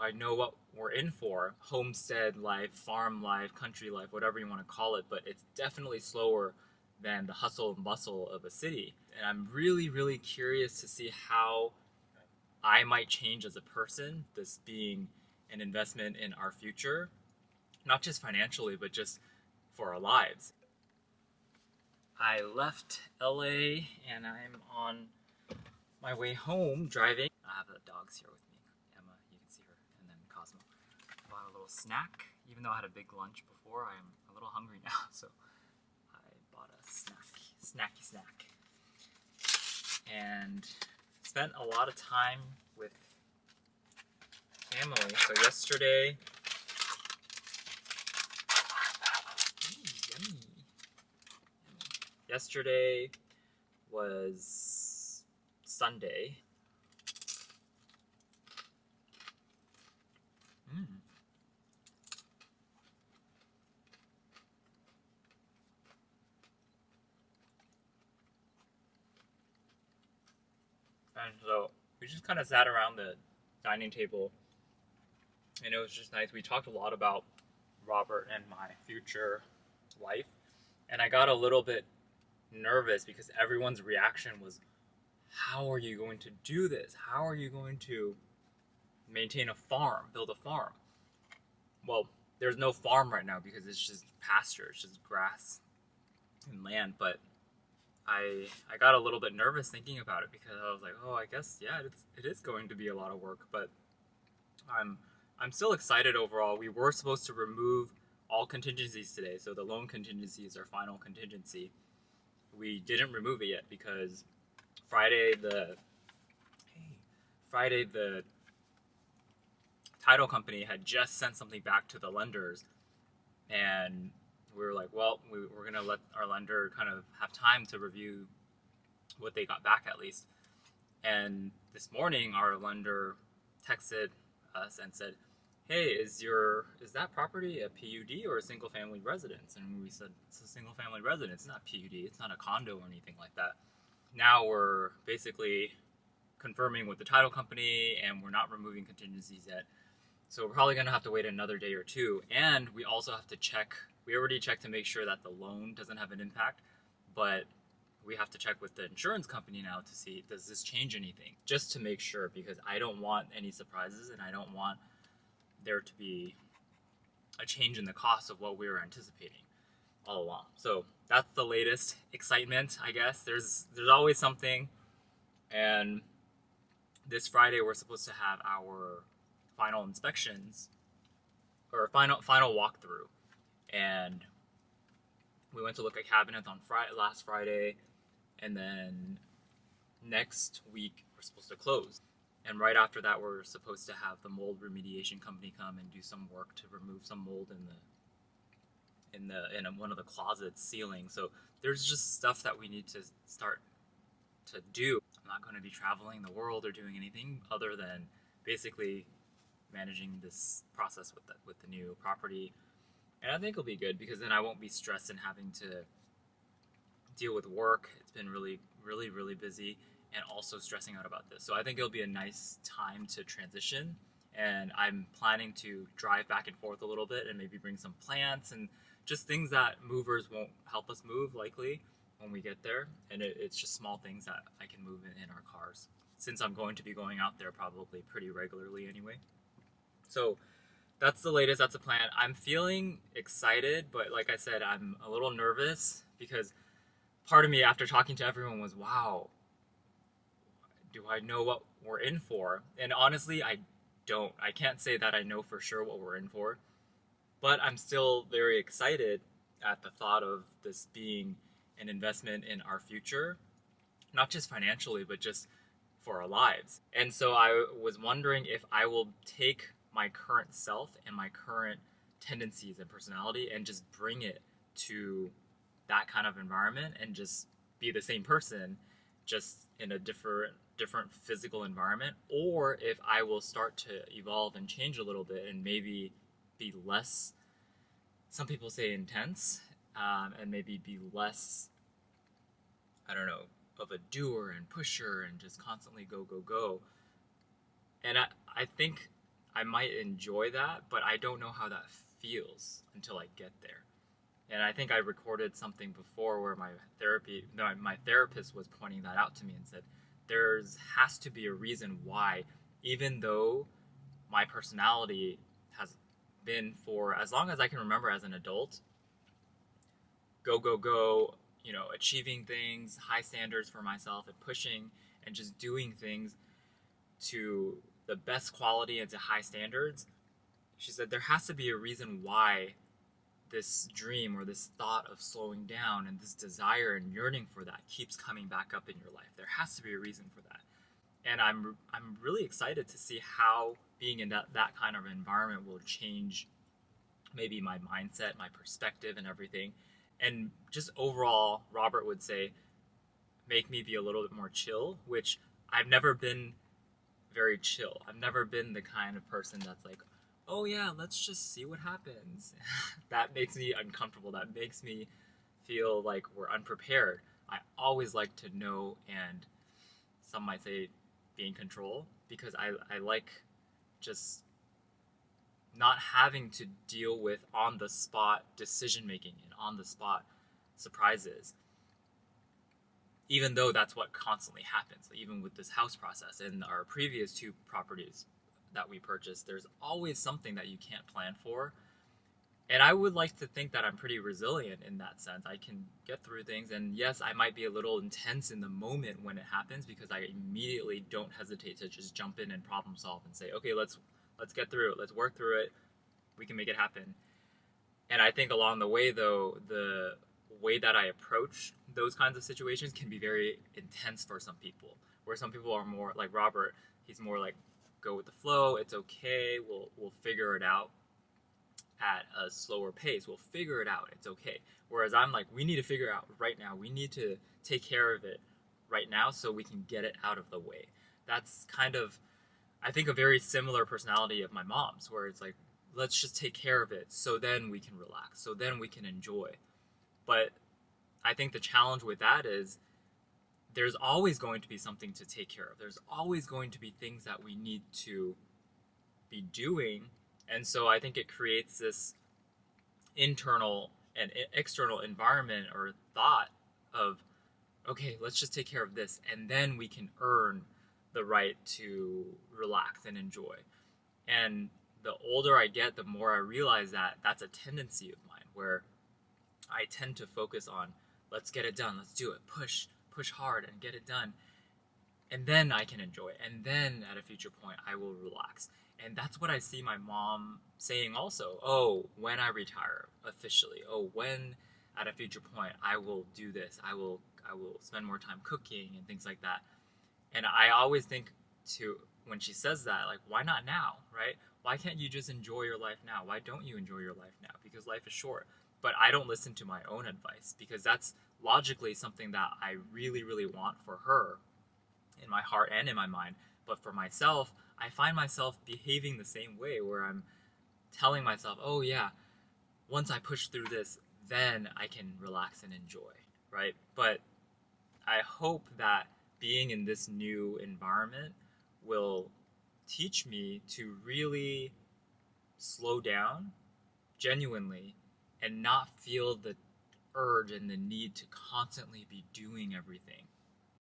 I know what we're in for? Homestead life, farm life, country life, whatever you want to call it, but it's definitely slower than the hustle and bustle of a city. And I'm really, really curious to see how I might change as a person, this being an investment in our future, not just financially, but just for our lives. I left LA and I'm on my way home driving. I have the dogs here with me. Emma, you can see her, and then Cosmo. I bought a little snack. Even though I had a big lunch before, I am a little hungry now, so I bought a snacky snack. And spent a lot of time with family. So yesterday, yummy. Yesterday was Sunday. And so we just kind of sat around the dining table, and it was just nice. We talked a lot about Robert and my future wife, and I got a little bit nervous because everyone's reaction was, how are you going to do this? How are you going to maintain a farm, build a farm? Well, there's no farm right now because it's just pasture, it's just grass and land, but I got a little bit nervous thinking about it because I was like, oh, I guess, yeah, it is going to be a lot of work, but I'm still excited overall. We were supposed to remove all contingencies today, so the loan contingency is our final contingency. We didn't remove it yet because Friday the title company had just sent something back to the lenders, and we were like, well, we're going to let our lender kind of have time to review what they got back at least. And this morning, our lender texted us and said, hey, is that property a PUD or a single family residence? And we said, it's a single family residence, it's not PUD, it's not a condo or anything like that. Now we're basically confirming with the title company, and we're not removing contingencies yet. So we're probably going to have to wait another day or two. And we also have to check, we already checked to make sure that the loan doesn't have an impact, but we have to check with the insurance company now to see, does this change anything? Just to make sure, because I don't want any surprises and I don't want there to be a change in the cost of what we were anticipating all along. So that's the latest excitement, I guess. There's always something. And this Friday we're supposed to have our final inspections, or final walkthrough, and we went to look at cabinets on last Friday, and then next week we're supposed to close, and right after that we're supposed to have the mold remediation company come and do some work to remove some mold in one of the closets ceiling. So there's just stuff that we need to start to do. I'm not going to be traveling the world or doing anything other than basically managing this process with the new property, and I think it'll be good because then I won't be stressed and having to deal with work. It's been really, really, really busy, and also stressing out about this. So I think it'll be a nice time to transition, and I'm planning to drive back and forth a little bit and maybe bring some plants and just things that movers won't help us move likely when we get there, and it's just small things that I can move in our cars, since I'm going to be going out there probably pretty regularly anyway. So that's the latest, that's the plan. I'm feeling excited, but like I said, I'm a little nervous because part of me after talking to everyone was, wow, do I know what we're in for? And honestly, I don't. I can't say that I know for sure what we're in for, but I'm still very excited at the thought of this being an investment in our future, not just financially, but just for our lives. And so I was wondering if I will take my current self and my current tendencies and personality and just bring it to that kind of environment and just be the same person, just in a different physical environment, or if I will start to evolve and change a little bit and maybe be less, some people say intense, and maybe be less, I don't know, of a doer and pusher and just constantly go. And I think I might enjoy that, but I don't know how that feels until I get there. And I think I recorded something before where my therapist was pointing that out to me and said, there's has to be a reason why, even though my personality has been for as long as I can remember as an adult, go, go, go, achieving things, high standards for myself, and pushing and just doing things to the best quality and to high standards. She said there has to be a reason why this dream or this thought of slowing down and this desire and yearning for that keeps coming back up in your life. There has to be a reason for that. And I'm really excited to see how being in that kind of environment will change maybe my mindset, my perspective and everything. And just overall, Robert would say, make me be a little bit more chill, which I've never been very chill. I've never been the kind of person that's like, oh yeah, let's just see what happens. That makes me uncomfortable. That makes me feel like we're unprepared. I always like to know, and some might say be in control, because I like just not having to deal with on the spot decision making and on the spot surprises, even though that's what constantly happens. Even with this house process and our previous two properties that we purchased, there's always something that you can't plan for. And I would like to think that I'm pretty resilient in that sense. I can get through things, and yes, I might be a little intense in the moment when it happens, because I immediately don't hesitate to just jump in and problem solve and say, okay, let's get through it, let's work through it, we can make it happen. And I think along the way, though, the way that I approach those kinds of situations can be very intense for some people, where some people are more like Robert. He's more like, go with the flow, it's okay, we'll figure it out at a slower pace, we'll figure it out, it's okay. Whereas I'm like, we need to figure out right now, we need to take care of it right now so we can get it out of the way. That's kind of, I think, a very similar personality of my mom's, where it's like, let's just take care of it so then we can relax, so then we can enjoy. But I think the challenge with that is there's always going to be something to take care of. There's always going to be things that we need to be doing. And so I think it creates this internal and external environment or thought of, okay, let's just take care of this, and then we can earn the right to relax and enjoy. And the older I get, the more I realize that that's a tendency of mine, where I tend to focus on, let's get it done, let's do it, push hard and get it done, and then I can enjoy it, and then at a future point I will relax. And that's what I see my mom saying also. Oh, when I retire officially, oh, when at a future point I will do this, I will spend more time cooking and things like that. And I always think, to when she says that, like, why not now, right? Why can't you just enjoy your life now? Why don't you enjoy your life now? Because life is short. But I don't listen to my own advice, because that's logically something that I really, really want for her in my heart and in my mind. But for myself, I find myself behaving the same way, where I'm telling myself, oh yeah, once I push through this, then I can relax and enjoy, right? But I hope that being in this new environment will teach me to really slow down genuinely and not feel the urge and the need to constantly be doing everything.